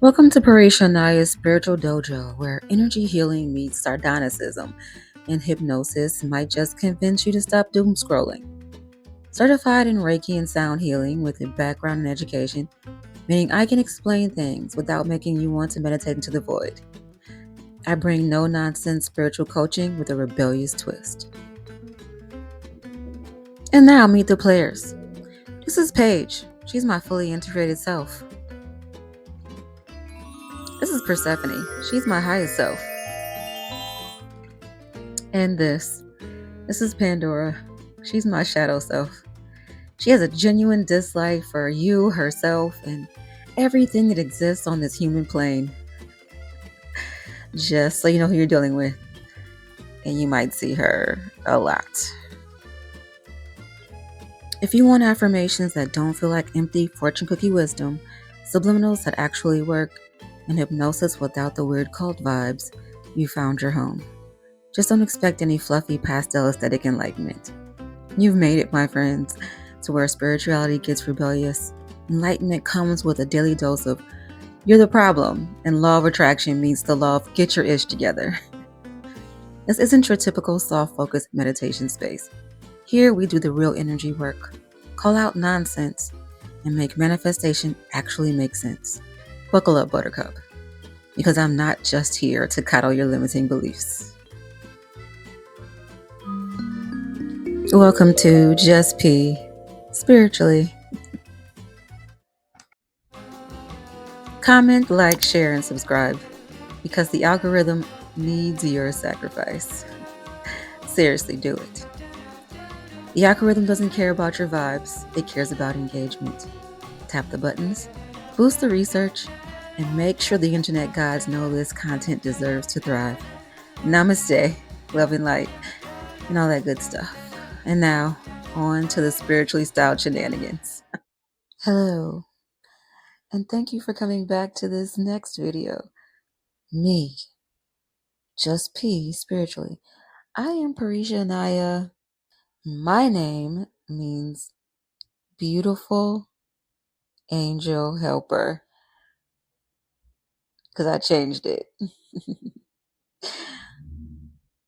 Welcome to Parisha Naya's Spiritual Dojo, where energy healing meets sardonicism, and hypnosis might just convince you to stop doom scrolling. Certified in Reiki and sound healing with a background in education, meaning I can explain things without making you want to meditate into the void. I bring no-nonsense spiritual coaching with a rebellious twist. And now meet the players. This is Paige. She's my fully integrated self. This is Persephone. She's my highest self. And this is Pandora. She's my shadow self. She has a genuine dislike for you, herself, and everything that exists on this human plane. Just so you know who you're dealing with. And you might see her a lot. If you want affirmations that don't feel like empty fortune cookie wisdom, subliminals that actually work, and hypnosis without the weird cult vibes, you found your home. Just don't expect any fluffy pastel aesthetic enlightenment. You've made it, my friends, to where spirituality gets rebellious. Enlightenment comes with a daily dose of you're the problem, and law of attraction meets the law of get your ish together. This isn't your typical soft-focused meditation space. Here we do the real energy work, call out nonsense, and make manifestation actually make sense. Buckle up, Buttercup, because I'm not just here to coddle your limiting beliefs. Welcome to Just P, Spiritually. Comment, like, share, and subscribe, because the algorithm needs your sacrifice. Seriously, do it. The algorithm doesn't care about your vibes, it cares about engagement. Tap the buttons, boost the research, and make sure the internet gods know this content deserves to thrive. Namaste, love and light, and all that good stuff. And now, on to the spiritually styled shenanigans. Hello, and thank you for coming back to this next video. Me, Just P, spiritually. I am Parisha Naya. My name means beautiful angel helper, because I changed it.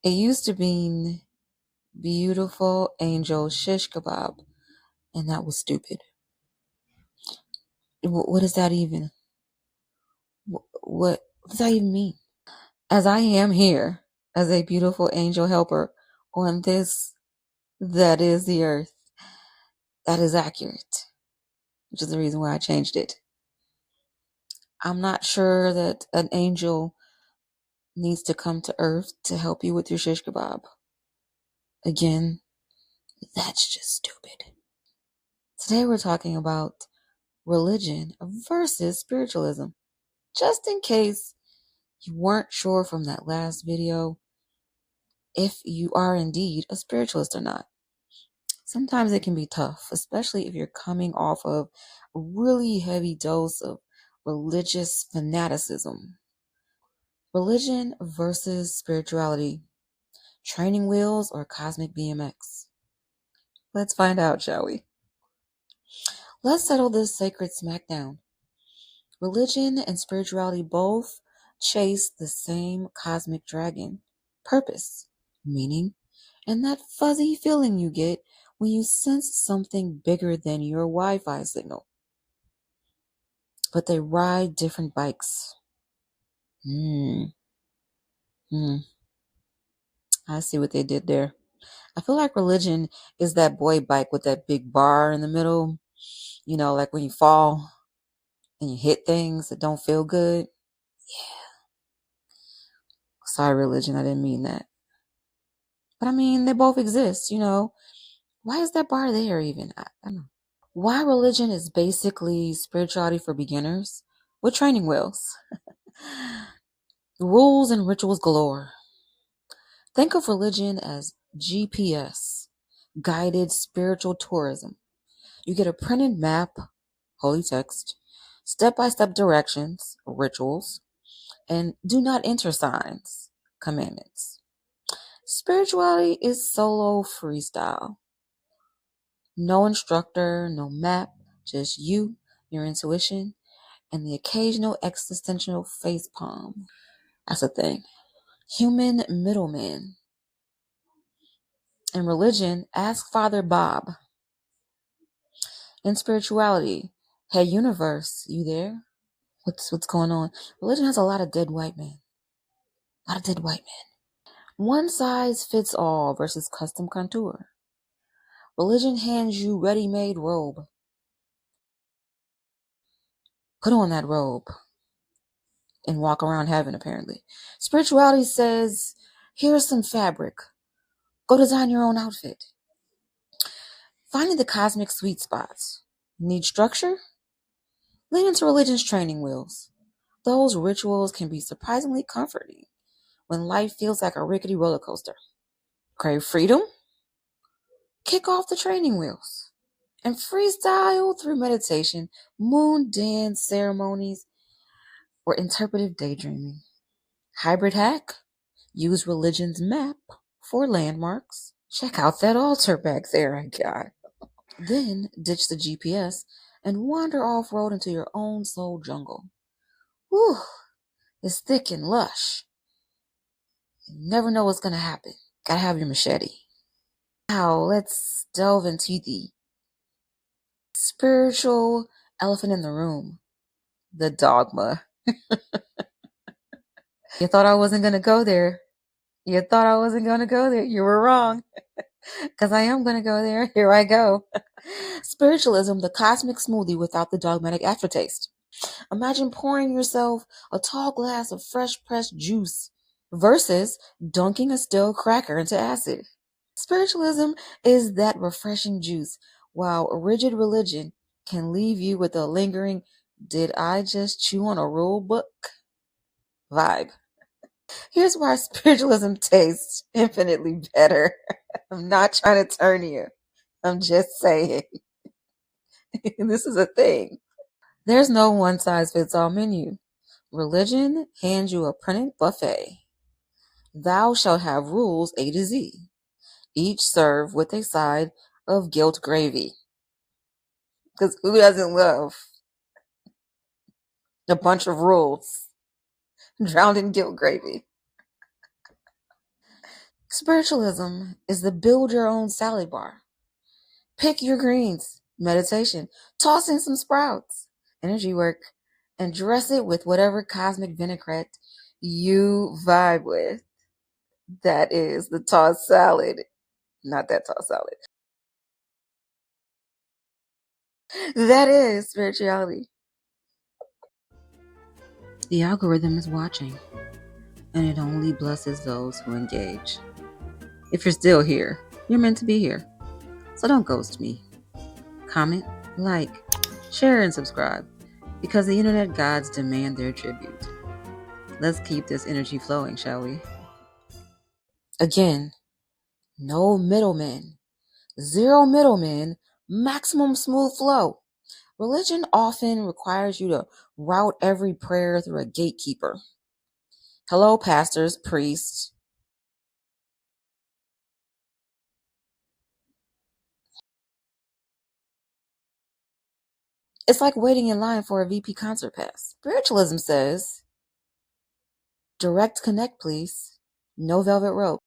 It used to mean beautiful angel shish kebab, and that was stupid. What does that even? What does that even mean? As I am here as a beautiful angel helper on this, that is the earth, that is accurate, which is the reason why I changed it. I'm not sure that an angel needs to come to earth to help you with your shish kebab. Again, that's just stupid. Today we're talking about religion versus spiritualism. Just in case you weren't sure from that last video if you are indeed a spiritualist or not. Sometimes it can be tough, especially if you're coming off of a really heavy dose of religious fanaticism. Religion versus spirituality. Training wheels or cosmic BMX? Let's find out, shall we? Let's settle this sacred smackdown. Religion and spirituality both chase the same cosmic dragon, purpose, meaning, and that fuzzy feeling you get when you sense something bigger than your Wi-Fi signal. But they ride different bikes. I see what they did there. I feel like religion is that boy bike with that big bar in the middle. You know, like when you fall and you hit things that don't feel good. Yeah. Sorry, religion, I didn't mean that. But I mean, they both exist, you know. Why is that bar there even? I don't know. Why religion is basically spirituality for beginners with training wheels. Rules and rituals galore. Think of religion as GPS, guided spiritual tourism. You get a printed map, holy text, step-by-step directions, rituals, and do not enter signs, commandments. Spirituality is solo freestyle. No instructor, no map, just you, your intuition, and the occasional existential facepalm. That's a thing. Human middleman. In religion, ask Father Bob. In spirituality, hey universe, you there? What's going on? Religion has a lot of dead white men. One size fits all versus custom contour. Religion hands you ready-made robe. Put on that robe and walk around heaven, apparently. Spirituality says, here's some fabric. Go design your own outfit. Finding the cosmic sweet spots. Need structure? Lean into religion's training wheels. Those rituals can be surprisingly comforting when life feels like a rickety roller coaster. Crave freedom? Kick off the training wheels and freestyle through meditation, moon dance ceremonies, or interpretive daydreaming. Hybrid hack? Use religion's map for landmarks. Check out that altar back there I got. Then ditch the GPS and wander off-road into your own soul jungle. Whew, it's thick and lush. You never know what's going to happen. Gotta have your machete. Now let's delve into the spiritual elephant in the room, the dogma. You thought I wasn't going to go there. You were wrong. Because I am going to go there. Here I go. Spiritualism, the cosmic smoothie without the dogmatic aftertaste. Imagine pouring yourself a tall glass of fresh pressed juice versus dunking a stale cracker into acid. Spiritualism is that refreshing juice, while rigid religion can leave you with a lingering, did I just chew on a rule book vibe. Here's why spiritualism tastes infinitely better. I'm not trying to turn you. I'm just saying. This is a thing. There's no one-size-fits-all menu. Religion hands you a printed buffet. Thou shalt have rules A to Z, each served with a side of guilt gravy. Because who doesn't love a bunch of rules drowned in guilt gravy? Spiritualism is the build your own salad bar. Pick your greens, meditation, toss in some sprouts, energy work, and dress it with whatever cosmic vinaigrette you vibe with. That is the tossed salad. Not that tossed salad. That is spirituality. The algorithm is watching, and it only blesses those who engage. If you're still here, you're meant to be here. So don't ghost me. Comment, like, share, and subscribe, because the internet gods demand their tribute. Let's keep this energy flowing, shall we? Again, no middlemen, zero middlemen, maximum smooth flow. Religion often requires you to route every prayer through a gatekeeper. Hello, pastors, priests. It's like waiting in line for a VP concert pass. Spiritualism says, direct connect, please. No velvet rope.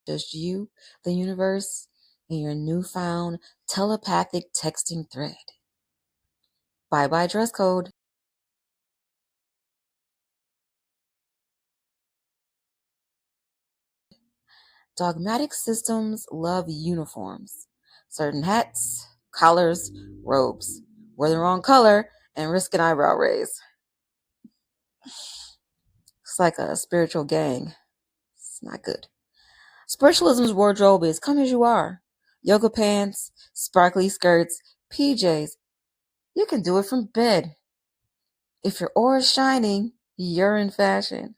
Just you, the universe, and your newfound telepathic texting thread. Bye-bye dress code. Dogmatic systems love uniforms. Certain hats, collars, robes. Wear the wrong color and risk an eyebrow raise. It's like a spiritual gang. It's not good. Spiritualism's wardrobe is come as you are. Yoga pants, sparkly skirts, PJs. You can do it from bed. If your aura is shining, you're in fashion.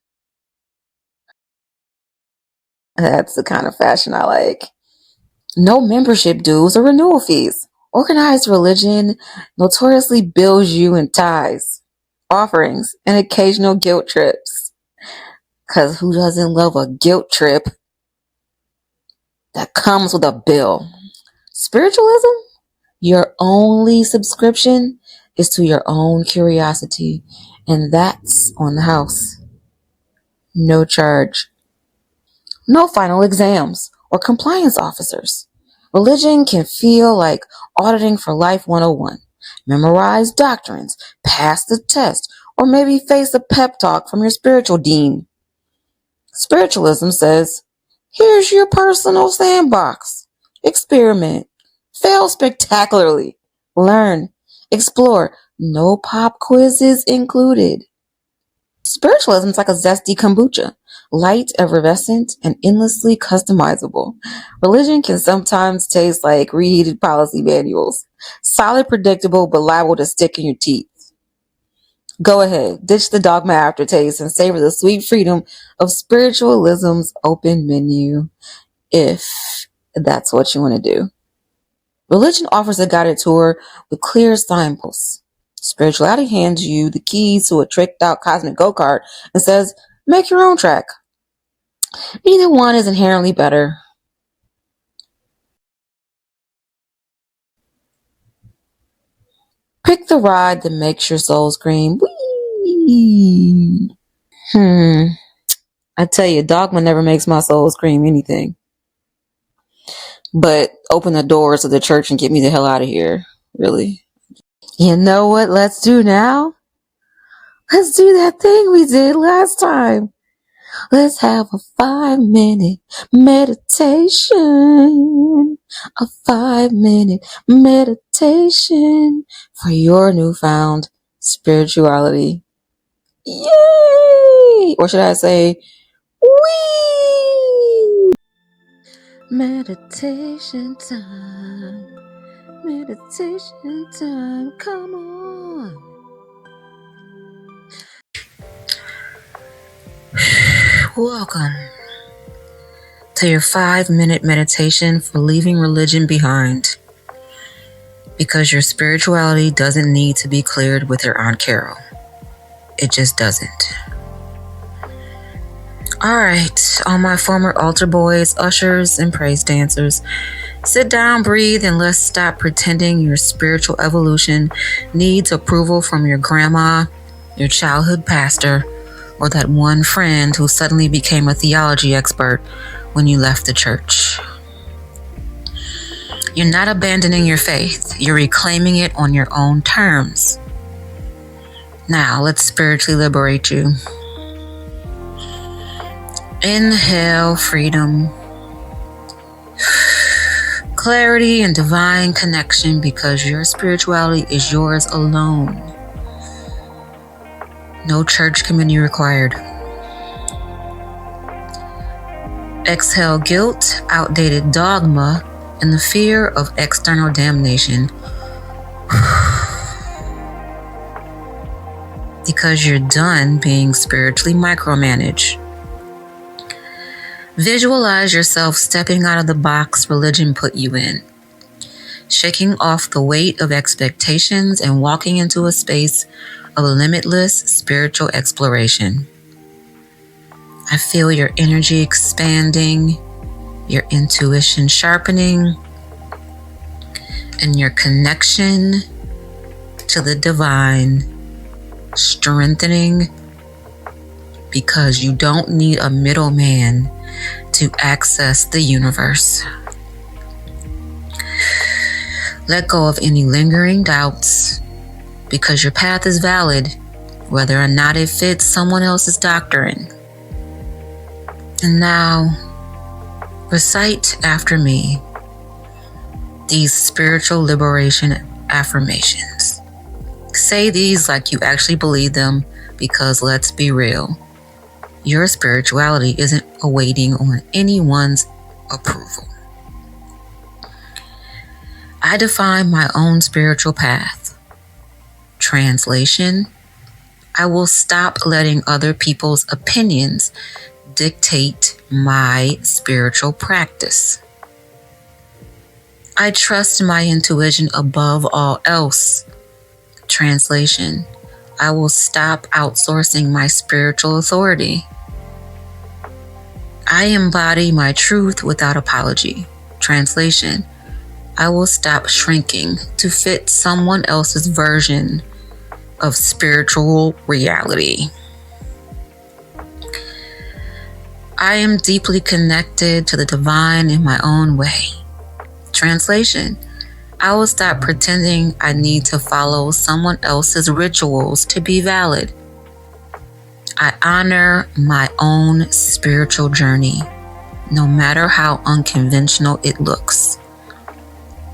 That's the kind of fashion I like. No membership dues or renewal fees. Organized religion notoriously bills you in tithes, offerings, and occasional guilt trips. Because who doesn't love a guilt trip that comes with a bill? Spiritualism? Your only subscription is to your own curiosity, and that's on the house. No charge. No final exams or compliance officers. Religion can feel like auditing for Life 101. Memorize doctrines, pass the test, or maybe face a pep talk from your spiritual dean. Spiritualism says, here's your personal sandbox. Experiment. Fail spectacularly. Learn. Explore. No pop quizzes included. Spiritualism is like a zesty kombucha, light, effervescent, and endlessly customizable. Religion can sometimes taste like reheated policy manuals, solid, predictable, but liable to stick in your teeth. Go ahead, ditch the dogma aftertaste and savor the sweet freedom of spiritualism's open menu, if that's what you want to do. Religion offers a guided tour with clear signposts. Spirituality hands you the keys to a tricked out cosmic go-kart and says, make your own track. Neither one is inherently better. Pick the ride that makes your soul scream, wee! I tell you, dogma never makes my soul scream anything. But open the doors of the church and get me the hell out of here. Really. You know what let's do now? Let's do that thing we did last time. Let's have a 5-minute meditation. A 5-minute meditation for your newfound spirituality. Yay! Or should I say, wee! Meditation time. Meditation time. Come on. Welcome to your 5-minute meditation for leaving religion behind, because your spirituality doesn't need to be cleared with your Aunt Carol. It just doesn't. Alright, all my former altar boys, ushers, and praise dancers, sit down, breathe, and let's stop pretending your spiritual evolution needs approval from your grandma, your childhood pastor, or that one friend who suddenly became a theology expert when you left the church. You're not abandoning your faith. You're reclaiming it on your own terms. Now, let's spiritually liberate you. Inhale, freedom, clarity, and divine connection, because your spirituality is yours alone. No church committee required. Exhale guilt, outdated dogma, and the fear of external damnation. Because you're done being spiritually micromanaged. Visualize yourself stepping out of the box religion put you in, shaking off the weight of expectations and walking into a space of limitless spiritual exploration. I feel your energy expanding, your intuition sharpening, and your connection to the divine strengthening, because you don't need a middleman to access the universe. Let go of any lingering doubts, because your path is valid, whether or not it fits someone else's doctrine. And now, recite after me these spiritual liberation affirmations. Say these like you actually believe them, because let's be real, your spirituality isn't awaiting on anyone's approval. I define my own spiritual path. Translation: I will stop letting other people's opinions dictate my spiritual practice. I trust my intuition above all else. Translation: I will stop outsourcing my spiritual authority. I embody my truth without apology. Translation: I will stop shrinking to fit someone else's version of spiritual reality. I am deeply connected to the divine in my own way. Translation: I will stop pretending I need to follow someone else's rituals to be valid. I honor my own spiritual journey, no matter how unconventional it looks.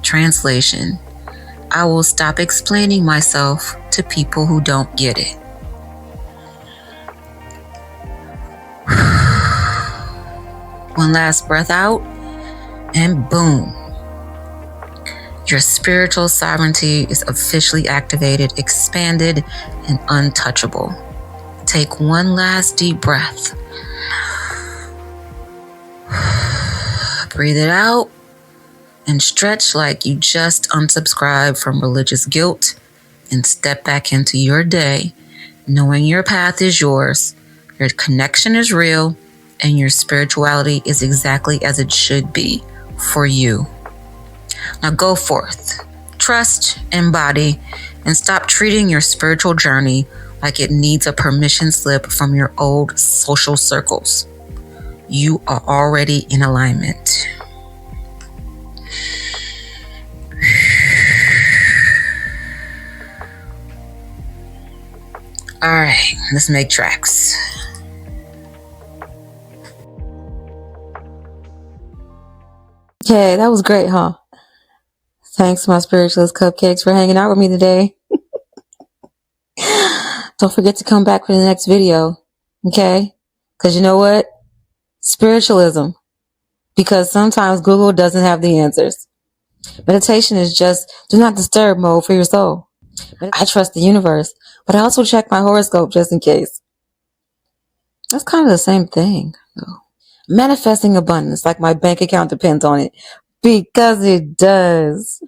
Translation: I will stop explaining myself to people who don't get it. One last breath out, and boom. Your spiritual sovereignty is officially activated, expanded, and untouchable. Take one last deep breath. Breathe it out and stretch like you just unsubscribed from religious guilt and step back into your day, knowing your path is yours, your connection is real, and your spirituality is exactly as it should be for you. Now go forth, trust, embody, and stop treating your spiritual journey like it needs a permission slip from your old social circles. You are already in alignment. All right, let's make tracks. Okay, that was great, huh? Thanks, my spiritualist cupcakes, for hanging out with me today. Don't forget to come back for the next video, okay? Because you know what? Spiritualism. Because sometimes Google doesn't have the answers. Meditation is just do not disturb mode for your soul. I trust the universe, but I also check my horoscope just in case. That's kind of the same thing, though. Manifesting abundance, like my bank account depends on it, because it does.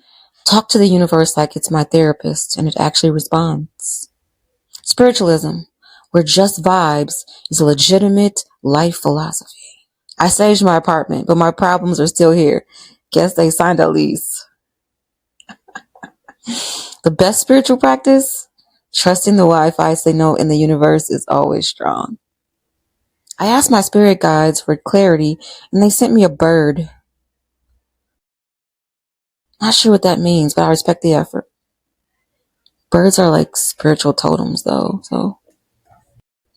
Talk to the universe like it's my therapist, and it actually responds. Spiritualism, where just vibes is a legitimate life philosophy. I saged my apartment, but my problems are still here. Guess they signed a lease. The best spiritual practice? Trusting the Wi-Fi signal in the universe is always strong. I asked my spirit guides for clarity, and they sent me a bird. Not sure what that means, but I respect the effort. Birds are like spiritual totems, though, so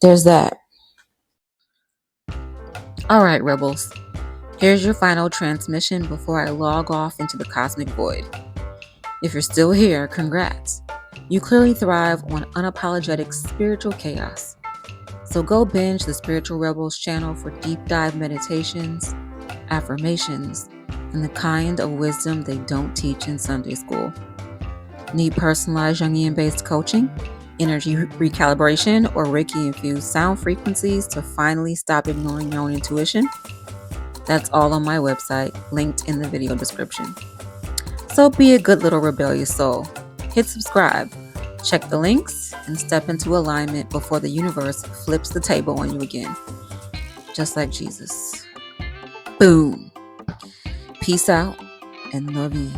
there's that. All right, rebels. Here's your final transmission before I log off into the cosmic void. If you're still here, congrats. You clearly thrive on unapologetic spiritual chaos. So go binge the Spiritual Rebels channel for deep dive meditations, affirmations, and the kind of wisdom they don't teach in Sunday school. Need personalized Jungian-based coaching, energy recalibration, or Reiki-infused sound frequencies to finally stop ignoring your own intuition? That's all on my website, linked in the video description. So be a good little rebellious soul. Hit subscribe, check the links, and step into alignment before the universe flips the table on you again. Just like Jesus. Boom. Peace out and love in.